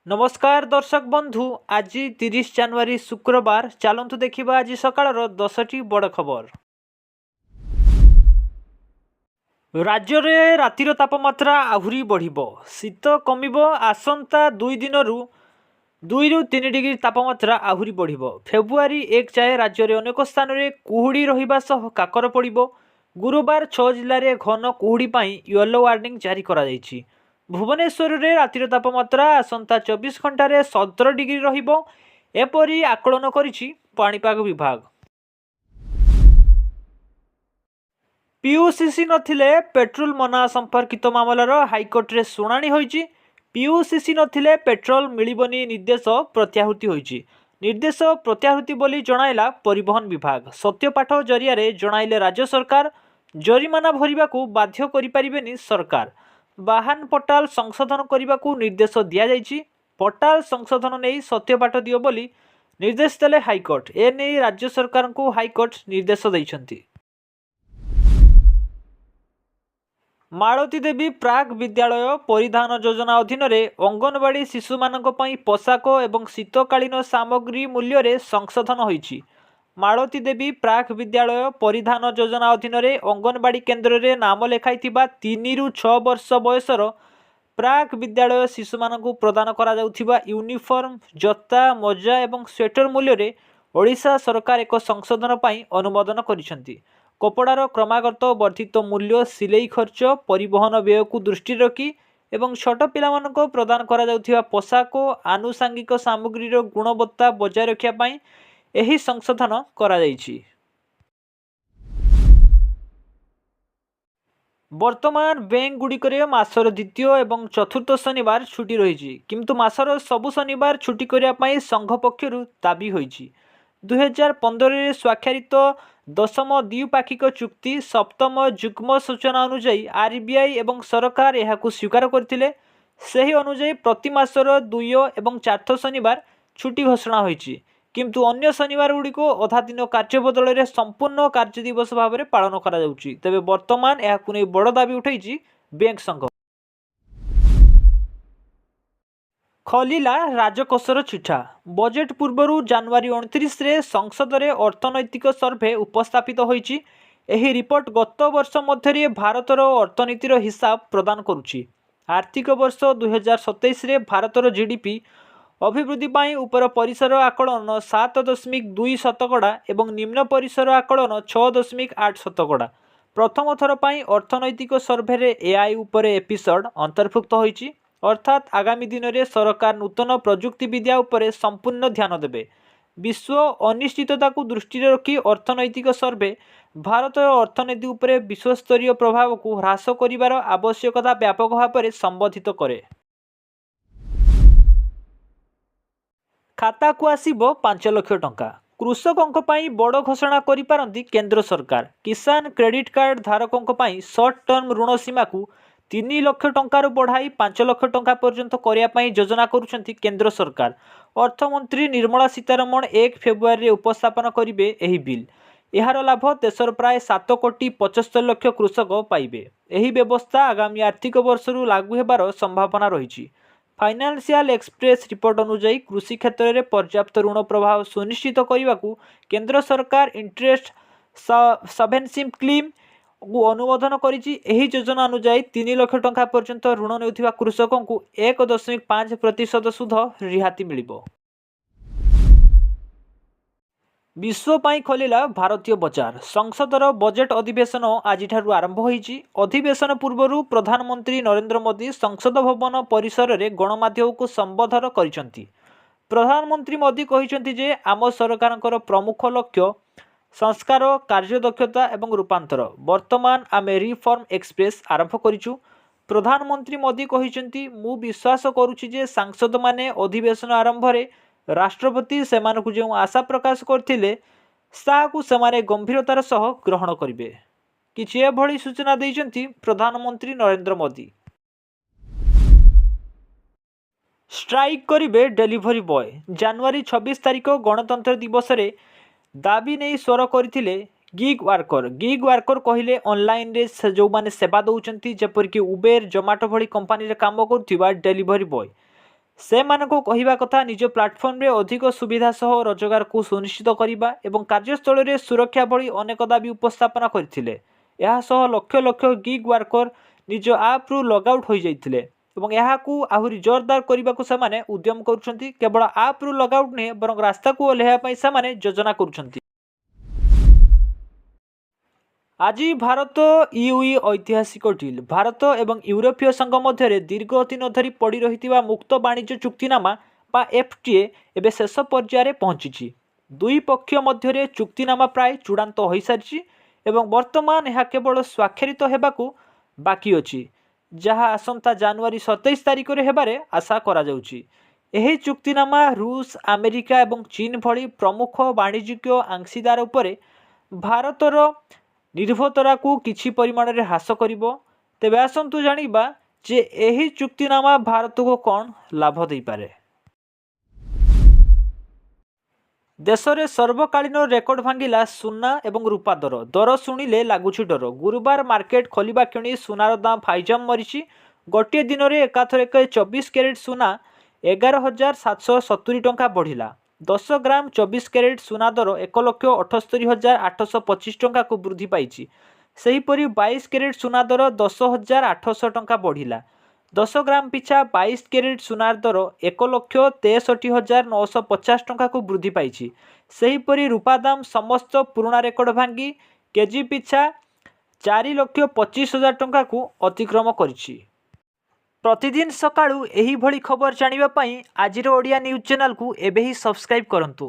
नमस्कार दर्शक बंधु आज 30 जनवरी शुक्रवार चलतु देखा आज सकाळ 10टी बड़ खबर। राज्य में रातिर तापमात्रा आहुरी बढ़िबो, शीत कमिबो। आसंता 2 दिनरु 2 रु 3 डिग्री तापमात्रा आहुरी बढ़िबो। फेब्रुआरी 1 जाए राज्य में अनेक स्थान में कुहुड़ी रहिबा सह काकर पड़िबो। गुरुवार 6 जिले में घन कुहुड़ी पाई येलो वार्निंग जारी करा जायछि। भुवनेश्वर में रातिर तापमात्रा आसंता 24 घंटे 17 डिग्री रहिबो एपरी आकलन करिछि पाणीपाग विभाग। पीयूसीसी नथिले पेट्रोल मना संपर्कित मामलार हाइकोर्ट रे शुणाणी होईछि। पीयूसीसी नथिले पेट्रोल मिलिबनी निर्देश प्रत्याहृति होईछि। निर्देश प्रत्याहृति बोली जणाइला परिवहन विभाग। सत्यपाठ जरिया रे जणाइले राज्य सरकार जरिमाना भरिबाकू बाध्य करि परिबेनी सरकार। वाहन पोर्टाल संशोधन करने को निर्देश दिया जायछि। पोर्टाल संशोधन नहीं सत्यपाठ दियो बोली निर्देश देले हाइकोर्ट। ए नहीं राज्य सरकार को हाइकोर्ट निर्देश देइछन्ति। मालती देवी प्राक विद्यालय परिधान योजना अधीन रे अंगनवाड़ी शिशु मानक पई पोशाक एवं शीतकालीन सामग्री मूल्य रे संशोधन होईछि। मालती देवी प्राक विद्यालय परिधान योजना अधीन रे अंगनवाड़ी केन्द्र रे नाम लेखाई 3 रु 6 वर्ष बयसर प्राक विद्यालय शिशु मानक प्रदान करा जाउथिबा यूनिफॉर्म, जता, मोजा एवं स्वेटर मूल्य रे ओडिशा सरकार एक संशोधन पाई अनुमोदन करिसेंति। कपड़ार क्रमागत वर्धित मूल्य, सिलाई खर्च, परिवहन व्यय को दृष्टि रखी एवं छोट पिलामानक प्रदान करा जाउथिबा पोशाक आनुषांगिक सामग्रीर गुणवत्ता बजाय रखिया पाई एही संशोधन करा जायछि। वर्तमान बैंक गुड़िकरे मासर द्वितीय एवं चतुर्थ शनिवार छुट्टी रही, किंतु मासर सबु शनिवार छुट्टी करने संघ पक्षर दाबी होईछि। 2015 स्वाक्षरित दशम द्विपाक्षिक चुक्ति सप्तम जुग्म सूचना अनुଯାୟୀ आरबीआई एवं सरकार यह स्वीकार करथिले। सही अनुଯାୟୀ प्रति मासर 2 एवं 4 शनिवार छुट्टी घोषणा होईछि, किंतु अन्य शनिवार गुड़िक अधा दिन कार्य बदल में संपूर्ण कार्य दिवस भाव में पालन करा जाउछि। तेबे वर्तमान यहाकु नै बड़ दाबी उठाइछि बैंक संघ। खलिला राजकोषर चिठा। बजेट पूर्व जनवरी 29 रे संसद रे अर्थनैतिक सर्वे उपस्थापित होईछि। एही रिपोर्ट गत वर्ष मध्य भारतर अर्थनीतिर हिसाब प्रदान करुछि। आर्थिक वर्ष 2027 रे भारतर जीडीपी अभिवृद्धि पाई ऊपर परिसर आकलन 7.2% एवं निम्न परिसर आकलन 6.8%। प्रथम थर पाई अर्थनैतिक सर्वे रे एआई ऊपर एपिसोड अंतर्भुक्त होईछि। अर्थात आगामी दिन में सरकार नूतन प्रजुक्ति विद्या ऊपर संपूर्ण ध्यान देबे। विश्व अनिश्चितता को दृष्टि रखी अर्थनैतिक सर्वे भारत अर्थनीति ऊपर विश्वस्तरीय प्रभाव को ह्रास करिवार आवश्यकता व्यापक भाव में संबोधित करे। खाता को आसीबो 5 लाख टंका। कृषकों पाई बड़ घोषणा करिपारंती केंद्र सरकार। किसान क्रेडिट कार्ड धारकों पाई शॉर्ट टर्म ऋण सीमा को 3 लाख टंकार बढ़ाई 5 लाख टंका पर्यंत करने योजना करुछंती केंद्र सरकार। अर्थमंत्री निर्मला सीतारमण 1 फेब्रुआरी उपस्थापन करिवे एही बिल। यार लाभ देशर प्राय 7 कोटी 75 लाख कृषक पाइबे। एही व्यवस्था आगामी आर्थिक वर्षरू लागू हेबार संभावना रही। फाइनान्शियल एक्सप्रेस रिपोर्ट अनुଯାୟୀ कृषि क्षेत्र में पर्याप्त ऋण प्रभाव सुनिश्चित करने को केंद्र सरकार इंटरेस्ट सबवेन्सी स्कीम को अनुमोदन करिछि। एही योजना अनुଯାୟୀ 3 लाख टंका पर्यंत ऋण नेउथिबा कृषकों को 1.5% सुध रिहाती मिलिबो। विश्व पाई खोलिला भारतीय बजार। संसदर बजेट अधिवेशन आज आरंभ होईछि। अधिवेशन पूर्व प्रधानमंत्री नरेंद्र मोदी संसद भवन परिसर में गणमाध्यम को संबोधन करिसेंति। प्रधानमंत्री मोदी कहिसेंति जे आम सरकारଙ୍କର प्रमुख लक्ष्य संस्कार, कार्यदक्षता एवं रूपांतर। वर्तमान आमे रिफॉर्म एक्सप्रेस आरंभ करिछु। प्रधानमंत्री मोदी कहिसेंति मु विश्वास करुछि जे सांसद माने अधिवेशन आरंभ रे राष्ट्रपति सेमानकु जो आशा प्रकाश करथिले साकु सेमाने गंभीरतार सह ग्रहण करिवे। किछि एभଳି सूचना दैछंती प्रधानमंत्री नरेंद्र मोदी। स्ट्राइक करिवे डेलीवरी बॉय। जनवरी 26 तारिख गणतंत्र दिवस रे दाबी नहीं स्वर करथिले गिग वार्कर कहले ऑनलाइन रे जो माने सेवा दउचंती जेपरिक उबेर, जोमाटो भली कंपनी रे काम करुथिबा डेलीवरी बॉय ସେମାନଙ୍କୁ କହିବା କଥା ନିଜ ପ୍ଲାଟଫର୍ମରେ ଅଧିକ ସୁବିଧା ସହ ରୋଜଗାରକୁ ସୁନିଶ୍ଚିତ କରିବା ଏବଂ କାର୍ଯ୍ୟସ୍ଥଳରେ ସୁରକ୍ଷା ଭଳି ଅନେକ ଦାବି ଉପସ୍ଥାପନ କରିଥିଲେ। ଏହା ସହ ଲକ୍ଷ ଲକ୍ଷ ଗିଗ୍ ୱାର୍କର ନିଜ ଆପ୍ରୁ ଲଗ୍ଆଉଟ୍ ହୋଇଯାଇଥିଲେ ଏବଂ ଏହାକୁ ଆହୁରି ଜୋରଦାର କରିବାକୁ ସେମାନେ ଉଦ୍ୟମ କରୁଛନ୍ତି। କେବଳ ଆପ୍ରୁ ଲଗ୍ଆଉଟ୍ ନୁହେଁ ବରଂ ରାସ୍ତାକୁ ଓହ୍ଲାଇବା ପାଇଁ ସେମାନେ ଯୋଜନା କରୁଛନ୍ତି। ଆଜି ଭାରତ ୟୁଇ ଐତିହାସିକ ଡିଲ୍। ଭାରତ ଏବଂ ୟୁରୋପୀୟ ସଂଘ ମଧ୍ୟରେ ଦୀର୍ଘ ଦିନ ଧରି ପଡ଼ି ରହିଥିବା ମୁକ୍ତ ବାଣିଜ୍ୟ ଚୁକ୍ତିନାମା ବା ଏଫ୍ଟିଏ ଏବେ ଶେଷ ପର୍ଯ୍ୟାୟରେ ପହଞ୍ଚିଛି। ଦୁଇ ପକ୍ଷ ମଧ୍ୟରେ ଚୁକ୍ତିନାମା ପ୍ରାୟ ଚୂଡ଼ାନ୍ତ ହୋଇସାରିଛି ଏବଂ ବର୍ତ୍ତମାନ ଏହା କେବଳ ସ୍ୱାକ୍ଷରିତ ହେବାକୁ ବାକି ଅଛି, ଯାହା ଆସନ୍ତା ଜାନୁଆରୀ 27 ତାରିଖରେ ହେବାରେ ଆଶା କରାଯାଉଛି। ଏହି ଚୁକ୍ତିନାମା ରୁଷ, ଆମେରିକା ଏବଂ ଚୀନ ଭଳି ପ୍ରମୁଖ ବାଣିଜ୍ୟିକ ଅଂଶୀଦାର ଉପରେ ଭାରତର ନିର୍ଭରତାକୁ କିଛି ପରିମାଣରେ ହ୍ରାସ କରିବ। ତେବେ ଆସନ୍ତୁ ଜାଣିବା ଯେ ଏହି ଚୁକ୍ତିନାମା ଭାରତକୁ କ'ଣ ଲାଭ ଦେଇପାରେ। ଦେଶରେ ସର୍ବକାଳୀନ ରେକର୍ଡ ଭାଙ୍ଗିଲା ସୁନା ଏବଂ ରୂପା ଦର। ଦର ଶୁଣିଲେ ଲାଗୁଛି ଡର। ଗୁରୁବାର ମାର୍କେଟ ଖୋଲିବା କ୍ଷଣି ସୁନାର ଦାମ ଫାଇଜାମ ମରିଛି। ଗୋଟିଏ ଦିନରେ ଏକାଥରକେ 24 କ୍ୟାରେଟ୍ ସୁନା 11,770 ଟଙ୍କା ବଢ଼ିଲା। 10 ଗ୍ରାମ 24 କ୍ୟାରେଟ୍ ସୁନା ଦର 1,78,825 ଟଙ୍କାକୁ ବୃଦ୍ଧି ପାଇଛି। ସେହିପରି 22 କ୍ୟାରେଟ୍ ସୁନା ଦର 10,800 ଟଙ୍କା ବଢ଼ିଲା। 10 ଗ୍ରାମ ପିଛା 22 କ୍ୟାରେଟ୍ ସୁନାର ଦର 1,63,950 ଟଙ୍କାକୁ ବୃଦ୍ଧି ପାଇଛି। ସେହିପରି ରୂପା ଦାମ ସମସ୍ତ ପୁରୁଣା ରେକର୍ଡ ଭାଙ୍ଗି କେଜି ପିଛା 4,25,000 ଟଙ୍କାକୁ ଅତିକ୍ରମ କରିଛି। ପ୍ରତିଦିନ ସକାଳୁ ଏହିଭଳି ଖବର ଜାଣିବା ପାଇଁ ଆଜିର ଓଡ଼ିଆ ନ୍ୟୁଜ୍ ଚ୍ୟାନେଲକୁ ଏବେ ହିଁ ସବସ୍କ୍ରାଇବ୍ କରନ୍ତୁ।